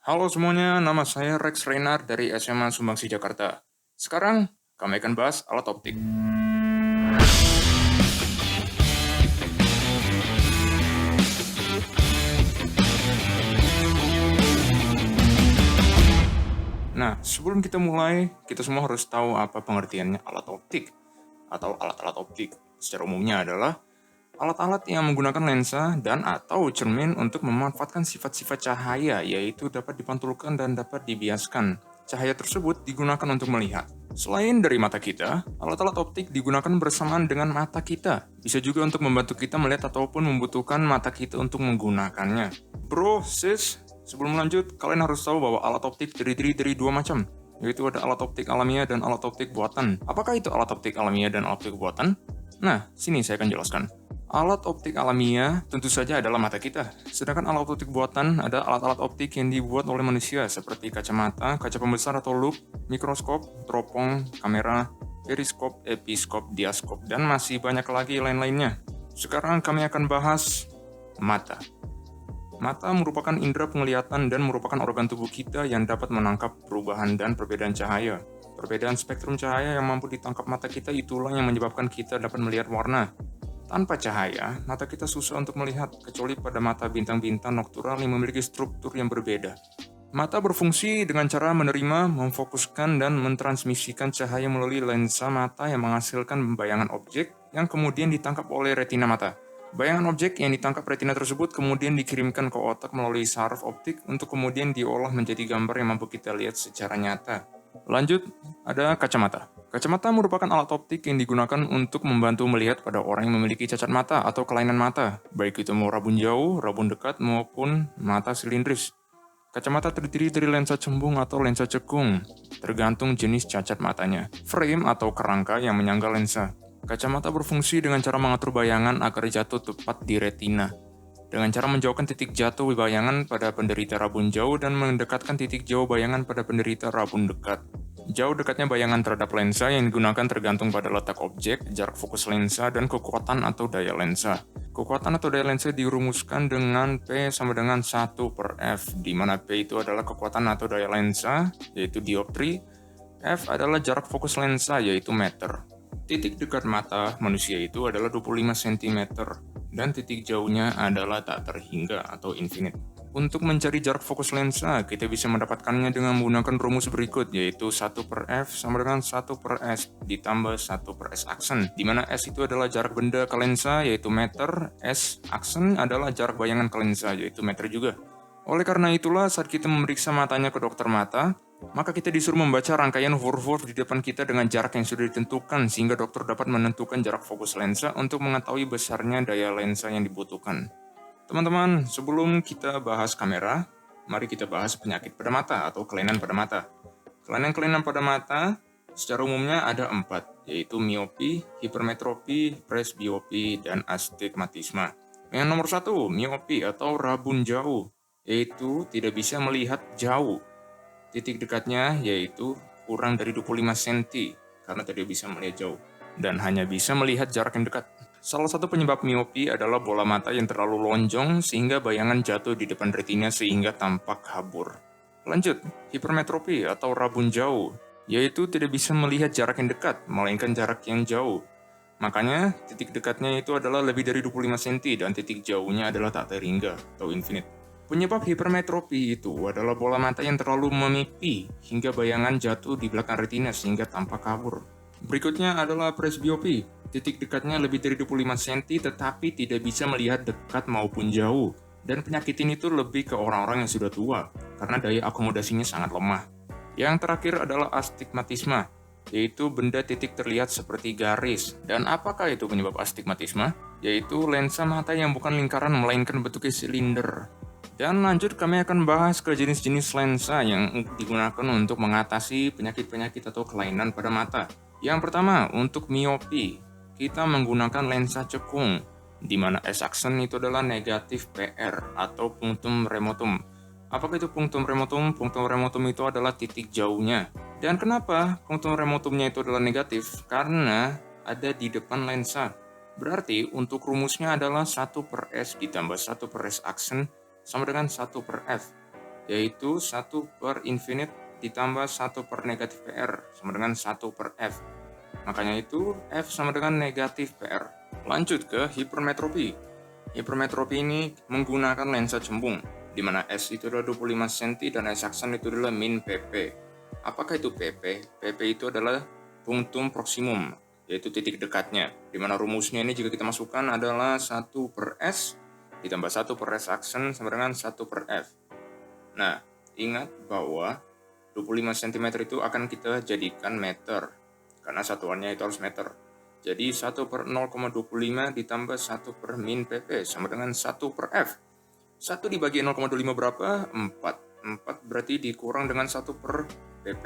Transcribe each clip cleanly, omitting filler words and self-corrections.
Halo semuanya, nama saya Rex Reinar dari SMA Sumbangsi Jakarta. Sekarang, kami akan bahas alat optik. Nah, sebelum kita mulai, kita semua harus tahu apa pengertiannya alat optik atau alat-alat optik. Secara umumnya adalah alat-alat yang menggunakan lensa dan atau cermin untuk memanfaatkan sifat-sifat cahaya, yaitu dapat dipantulkan dan dapat dibiaskan. Cahaya tersebut digunakan untuk melihat. Selain dari mata kita, alat-alat optik digunakan bersamaan dengan mata kita. Bisa juga untuk membantu kita melihat ataupun membutuhkan mata kita untuk menggunakannya. Bro, sis, sebelum lanjut, kalian harus tahu bahwa alat optik terdiri dari dua macam, yaitu ada alat optik alamiah dan alat optik buatan. Apakah itu alat optik alamiah dan alat optik buatan? Nah, sini saya akan jelaskan. Alat optik alamiah tentu saja adalah mata kita, sedangkan alat optik buatan ada alat-alat optik yang dibuat oleh manusia seperti kacamata, kaca pembesar atau loop, mikroskop, teropong, kamera, periskop, episkop, diaskop, dan masih banyak lagi lain-lainnya. Sekarang kami akan bahas mata. Mata merupakan indera penglihatan dan merupakan organ tubuh kita yang dapat menangkap perubahan dan perbedaan cahaya. Perbedaan spektrum cahaya yang mampu ditangkap mata kita itulah yang menyebabkan kita dapat melihat warna. Tanpa cahaya, mata kita susah untuk melihat, kecuali pada mata bintang-bintang noktural yang memiliki struktur yang berbeda. Mata berfungsi dengan cara menerima, memfokuskan, dan mentransmisikan cahaya melalui lensa mata yang menghasilkan bayangan objek yang kemudian ditangkap oleh retina mata. Bayangan objek yang ditangkap retina tersebut kemudian dikirimkan ke otak melalui saraf optik untuk kemudian diolah menjadi gambar yang mampu kita lihat secara nyata. Lanjut, ada kacamata. Kacamata merupakan alat optik yang digunakan untuk membantu melihat pada orang yang memiliki cacat mata atau kelainan mata, baik itu mau rabun jauh, rabun dekat, maupun mata silindris. Kacamata terdiri dari lensa cembung atau lensa cekung, tergantung jenis cacat matanya. Frame atau kerangka yang menyangga lensa. Kacamata berfungsi dengan cara mengatur bayangan agar jatuh tepat di retina, dengan cara menjauhkan titik jatuh bayangan pada penderita rabun jauh dan mendekatkan titik jauh bayangan pada penderita rabun dekat. Jauh dekatnya bayangan terhadap lensa yang digunakan tergantung pada letak objek, jarak fokus lensa, dan kekuatan atau daya lensa. Kekuatan atau daya lensa dirumuskan dengan P sama dengan 1 per F, di mana P itu adalah kekuatan atau daya lensa, yaitu dioptri, F adalah jarak fokus lensa, yaitu meter. Titik dekat mata manusia itu adalah 25 cm, dan titik jauhnya adalah tak terhingga atau infinite. Untuk mencari jarak fokus lensa, kita bisa mendapatkannya dengan menggunakan rumus berikut, yaitu 1 per F sama dengan 1 per S ditambah 1 per S aksen, di mana S itu adalah jarak benda ke lensa, yaitu meter, S aksen adalah jarak bayangan ke lensa, yaitu meter juga. Oleh karena itulah, saat kita memeriksa matanya ke dokter mata, maka kita disuruh membaca rangkaian huruf-huruf di depan kita dengan jarak yang sudah ditentukan, sehingga dokter dapat menentukan jarak fokus lensa untuk mengetahui besarnya daya lensa yang dibutuhkan. Teman-teman, sebelum kita bahas kamera, mari kita bahas penyakit pada mata atau kelainan pada mata. Kelainan-kelainan pada mata secara umumnya ada 4, yaitu miopi, hipermetropi, presbiopi, dan astigmatisme. Yang nomor 1, miopi atau rabun jauh, yaitu tidak bisa melihat jauh. Titik dekatnya yaitu kurang dari 25 cm karena tidak bisa melihat jauh dan hanya bisa melihat jarak yang dekat. Salah satu penyebab miopi adalah bola mata yang terlalu lonjong sehingga bayangan jatuh di depan retina sehingga tampak kabur. Lanjut, hipermetropi atau rabun jauh, yaitu tidak bisa melihat jarak yang dekat, melainkan jarak yang jauh. Makanya, titik dekatnya itu adalah lebih dari 25 cm dan titik jauhnya adalah tak terhingga atau infinite. Penyebab hipermetropi itu adalah bola mata yang terlalu memipih hingga bayangan jatuh di belakang retina sehingga tampak kabur. Berikutnya adalah presbiopi. Titik dekatnya lebih dari 25 cm tetapi tidak bisa melihat dekat maupun jauh. Dan penyakit ini tuh lebih ke orang-orang yang sudah tua karena daya akomodasinya sangat lemah. Yang terakhir adalah astigmatisme, yaitu benda titik terlihat seperti garis. Dan apakah itu penyebab astigmatisme? Yaitu lensa mata yang bukan lingkaran melainkan bentuknya silinder. Dan lanjut kami akan bahas ke jenis-jenis lensa yang digunakan untuk mengatasi penyakit-penyakit atau kelainan pada mata. Yang pertama, untuk miopi, kita menggunakan lensa cekung, di mana S-aksen itu adalah negatif PR atau punctum remotum. Apakah itu punctum remotum? Punctum remotum itu adalah titik jauhnya. Dan kenapa punctum remotumnya itu adalah negatif? Karena ada di depan lensa. Berarti untuk rumusnya adalah 1 per S ditambah 1 per S aksen sama dengan 1 per F, yaitu 1 per infinite ditambah 1 per negatif PR sama dengan 1 per F. Makanya itu F sama dengan negatif PR. Lanjut ke hipermetropi. Hipermetropi ini menggunakan lensa cembung, di mana S itu adalah 25 cm dan S aksen itu adalah min PP. Apakah itu PP? PP itu adalah punctum proximum, yaitu titik dekatnya, di mana rumusnya ini jika kita masukkan adalah 1 per S ditambah 1 per S aksen sama dengan 1 per F. Nah, ingat bahwa 25 cm itu akan kita jadikan meter, karena satuannya itu harus meter. Jadi 1 per 0,25 ditambah 1 per min PP sama dengan 1 per F. 1 dibagi 0,25 berapa? 4. 4 berarti dikurang dengan 1 per PP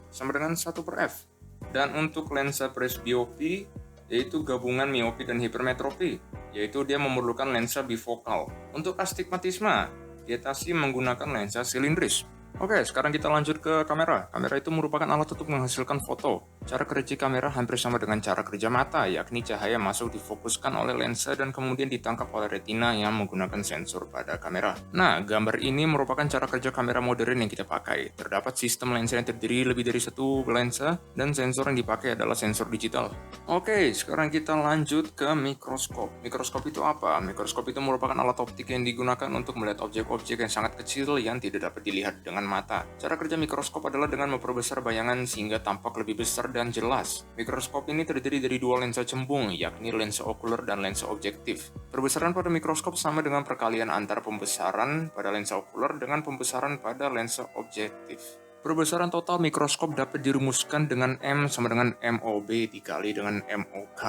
sama dengan 1 per F. Dan untuk lensa presbiopi, yaitu gabungan miopi dan hipermetropi, yaitu dia memerlukan lensa bifokal. Untuk astigmatisme, diatasi menggunakan lensa silindris. Oke, sekarang kita lanjut ke kamera. Kamera itu merupakan alat untuk menghasilkan foto. Cara kerja kamera hampir sama dengan cara kerja mata, yakni cahaya masuk difokuskan oleh lensa dan kemudian ditangkap oleh retina yang menggunakan sensor pada kamera. Nah, gambar ini merupakan cara kerja kamera modern yang kita pakai. Terdapat sistem lensa yang terdiri lebih dari satu lensa, dan sensor yang dipakai adalah sensor digital. Oke, sekarang kita lanjut ke mikroskop. Mikroskop itu apa? Mikroskop itu merupakan alat optik yang digunakan untuk melihat objek-objek yang sangat kecil yang tidak dapat dilihat dengan mata. Cara kerja mikroskop adalah dengan memperbesar bayangan sehingga tampak lebih besar dan jelas. Mikroskop ini terdiri dari dua lensa cembung, yakni lensa okuler dan lensa objektif. Perbesaran pada mikroskop sama dengan perkalian antara pembesaran pada lensa okuler dengan pembesaran pada lensa objektif. Perbesaran total mikroskop dapat dirumuskan dengan M sama dengan MOB dikali dengan MOK,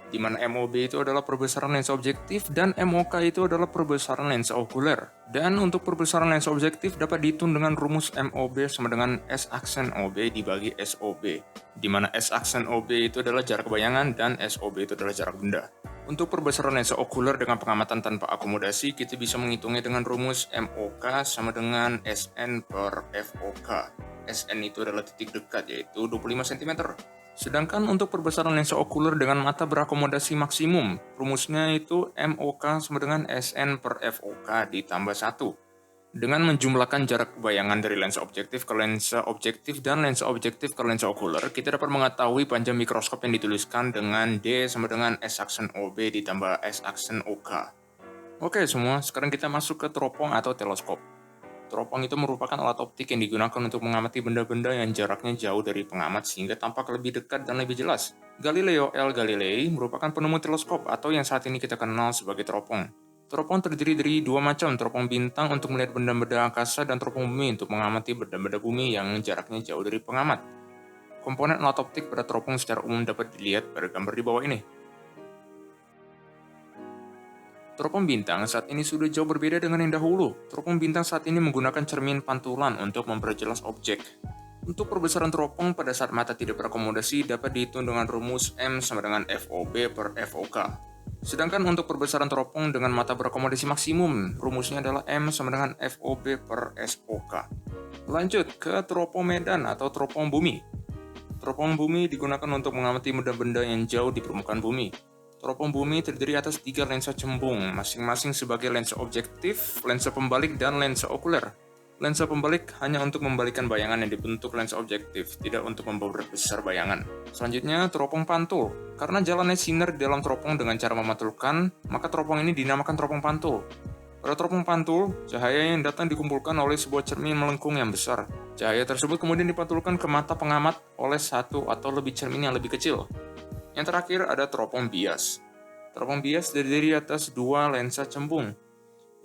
di mana MOB itu adalah perbesaran lensa objektif dan MOK itu adalah perbesaran lensa okuler. Dan untuk perbesaran lensa objektif dapat dihitung dengan rumus MOB sama dengan S aksen OB dibagi SOB, di mana S aksen OB itu adalah jarak bayangan dan SOB itu adalah jarak benda. Untuk perbesaran lensa okuler dengan pengamatan tanpa akomodasi, kita bisa menghitungnya dengan rumus MOK sama dengan SN per FOK. SN itu adalah titik dekat, yaitu 25 cm. Sedangkan untuk perbesaran lensa okuler dengan mata berakomodasi maksimum, rumusnya itu MOK sama dengan SN per FOK ditambah 1. Dengan menjumlahkan jarak bayangan dari lensa objektif ke lensa objektif dan lensa objektif ke lensa okuler, kita dapat mengetahui panjang mikroskop yang dituliskan dengan D sama dengan S aksen OB ditambah S aksen OK. Oke semua, sekarang kita masuk ke teropong atau teleskop. Teropong itu merupakan alat optik yang digunakan untuk mengamati benda-benda yang jaraknya jauh dari pengamat sehingga tampak lebih dekat dan lebih jelas. Galileo Galilei merupakan penemu teleskop atau yang saat ini kita kenal sebagai teropong. Teropong terdiri dari dua macam, teropong bintang untuk melihat benda-benda angkasa dan teropong bumi untuk mengamati benda-benda bumi yang jaraknya jauh dari pengamat. Komponen alat optik pada teropong secara umum dapat dilihat pada gambar di bawah ini. Teropong bintang saat ini sudah jauh berbeda dengan yang dahulu. Teropong bintang saat ini menggunakan cermin pantulan untuk memperjelas objek. Untuk perbesaran teropong pada saat mata tidak berakomodasi dapat dihitung dengan rumus M sama dengan FOB per FOK. Sedangkan untuk perbesaran teropong dengan mata berakomodasi maksimum, rumusnya adalah M sama dengan FOB per SOK. Lanjut ke teropong medan atau teropong bumi. Teropong bumi digunakan untuk mengamati benda-benda yang jauh di permukaan bumi. Teropong bumi terdiri atas 3 lensa cembung, masing-masing sebagai lensa objektif, lensa pembalik, dan lensa okuler. Lensa pembalik hanya untuk membalikan bayangan yang dibentuk lensa objektif, tidak untuk memperbesar bayangan. Selanjutnya, teropong pantul. Karena jalannya sinar di dalam teropong dengan cara memantulkan, maka teropong ini dinamakan teropong pantul. Pada teropong pantul, cahaya yang datang dikumpulkan oleh sebuah cermin melengkung yang besar. Cahaya tersebut kemudian dipantulkan ke mata pengamat oleh satu atau lebih cermin yang lebih kecil. Yang terakhir ada teropong bias. Teropong bias terdiri atas 2 lensa cembung,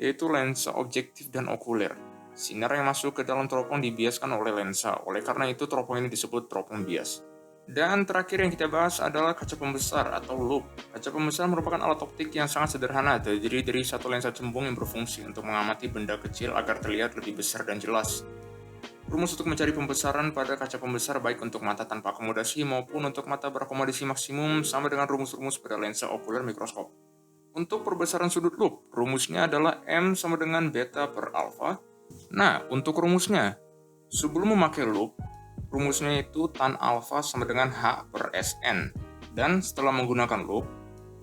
yaitu lensa objektif dan okuler. Sinar yang masuk ke dalam teropong dibiaskan oleh lensa, oleh karena itu teropong ini disebut teropong bias. Dan terakhir yang kita bahas adalah kaca pembesar atau loop. Kaca pembesar merupakan alat optik yang sangat sederhana, terdiri dari satu lensa cembung yang berfungsi untuk mengamati benda kecil agar terlihat lebih besar dan jelas. Rumus untuk mencari pembesaran pada kaca pembesar baik untuk mata tanpa akomodasi maupun untuk mata berakomodasi maksimum sama dengan rumus-rumus pada lensa okuler mikroskop. Untuk perbesaran sudut loop, rumusnya adalah M sama dengan beta per alpha. Nah, untuk rumusnya, sebelum memakai loop, rumusnya itu tan alpha sama dengan H per Sn. Dan setelah menggunakan loop,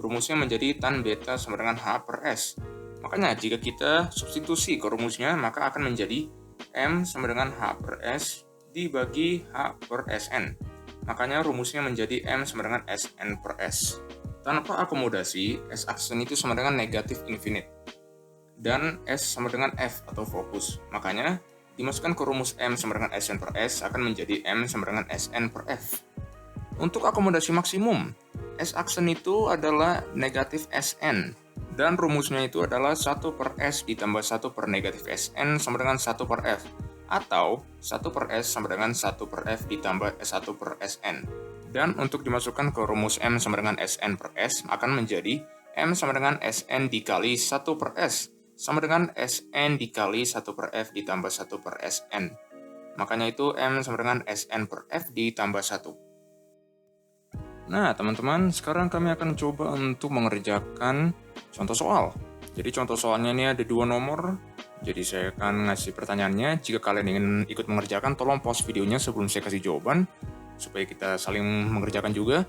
rumusnya menjadi tan beta sama dengan H per S. Makanya jika kita substitusi ke rumusnya, maka akan menjadi M sama dengan H per S dibagi H per Sn. Makanya rumusnya menjadi M sama dengan Sn per S. Tanpa akomodasi, S aksen itu sama dengan negatif infinite. Dan S sama dengan F atau fokus. Makanya, dimasukkan ke rumus M sama dengan Sn per S akan menjadi M sama dengan Sn per F. Untuk akomodasi maksimum, S aksen itu adalah negatif Sn. Dan rumusnya itu adalah 1 per S ditambah 1 per negatif Sn sama dengan 1 per F. Atau 1 per S sama dengan 1 per F ditambah S1 per Sn. Dan untuk dimasukkan ke rumus M sama dengan Sn per S akan menjadi M sama dengan Sn dikali 1 per S sama dengan Sn dikali 1 per F ditambah 1 per Sn. Makanya itu M sama dengan Sn per F ditambah 1. Nah, teman-teman, sekarang kami akan coba untuk mengerjakan contoh soal. Jadi contoh soalnya ini ada 2 nomor. Jadi saya akan ngasih pertanyaannya. Jika kalian ingin ikut mengerjakan, tolong pause videonya sebelum saya kasih jawaban, supaya kita saling mengerjakan juga.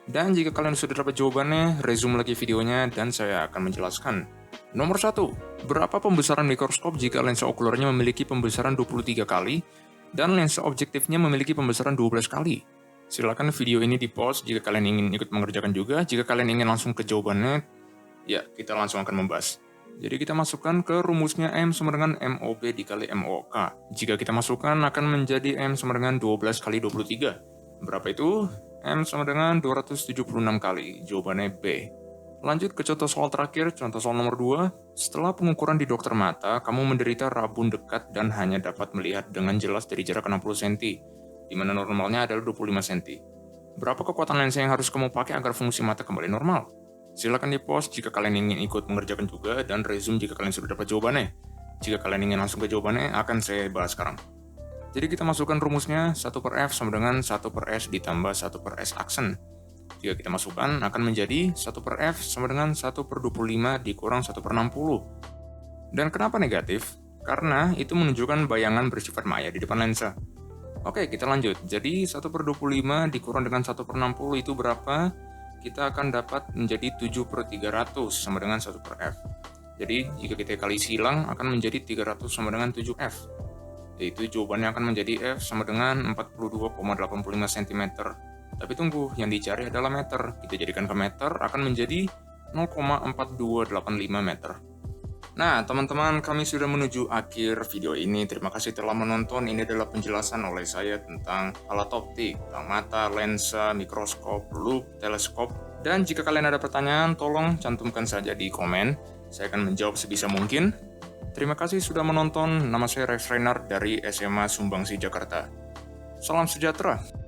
Dan jika kalian sudah dapat jawabannya, resume lagi videonya dan saya akan menjelaskan. Nomor 1. Berapa pembesaran mikroskop jika lensa okulernya memiliki pembesaran 23 kali dan lensa objektifnya memiliki pembesaran 12 kali? Silakan video ini di-pause jika kalian ingin ikut mengerjakan juga. Jika kalian ingin langsung ke jawabannya, ya kita langsung akan membahas. Jadi kita masukkan ke rumusnya M sama dengan MOB dikali MOK. Jika kita masukkan akan menjadi M sama dengan 12 kali 23. Berapa itu? M sama dengan 276 kali. Jawabannya B. Lanjut ke contoh soal terakhir, contoh soal nomor 2. Setelah pengukuran di dokter mata, kamu menderita rabun dekat dan hanya dapat melihat dengan jelas dari jarak 60 cm, di mana normalnya adalah 25 cm. Berapa kekuatan lensa yang harus kamu pakai agar fungsi mata kembali normal? Silakan di-pause jika kalian ingin ikut mengerjakan juga, dan resume jika kalian sudah dapat jawabannya. Jika kalian ingin langsung ke jawabannya, akan saya bahas sekarang. Jadi kita masukkan rumusnya 1 per F sama dengan 1 per S ditambah 1 per S aksen. Jika kita masukkan akan menjadi 1 per F sama dengan 1 per 25 dikurang 1 per 60. Dan kenapa negatif? Karena itu menunjukkan bayangan bersifat maya di depan lensa. Oke, kita lanjut. Jadi 1 per 25 dikurang dengan 1 per 60 itu berapa? Kita akan dapat menjadi 7 per 300 sama dengan 1 per F. Jadi jika kita kali silang akan menjadi 300 sama dengan 7F. Yaitu jawabannya akan menjadi F sama dengan 42,85 cm. Tapi tunggu, yang dicari adalah meter. Kita jadikan ke meter akan menjadi 0,4285 meter. Nah, teman-teman, kami sudah menuju akhir video ini. Terima kasih telah menonton. Ini adalah penjelasan oleh saya tentang alat optik, tentang mata, lensa, mikroskop, loop, teleskop. Dan jika kalian ada pertanyaan, tolong cantumkan saja di komen. Saya akan menjawab sebisa mungkin. Terima kasih sudah menonton. Nama saya Rex Renard dari SMA Sumbangsi Jakarta. Salam sejahtera.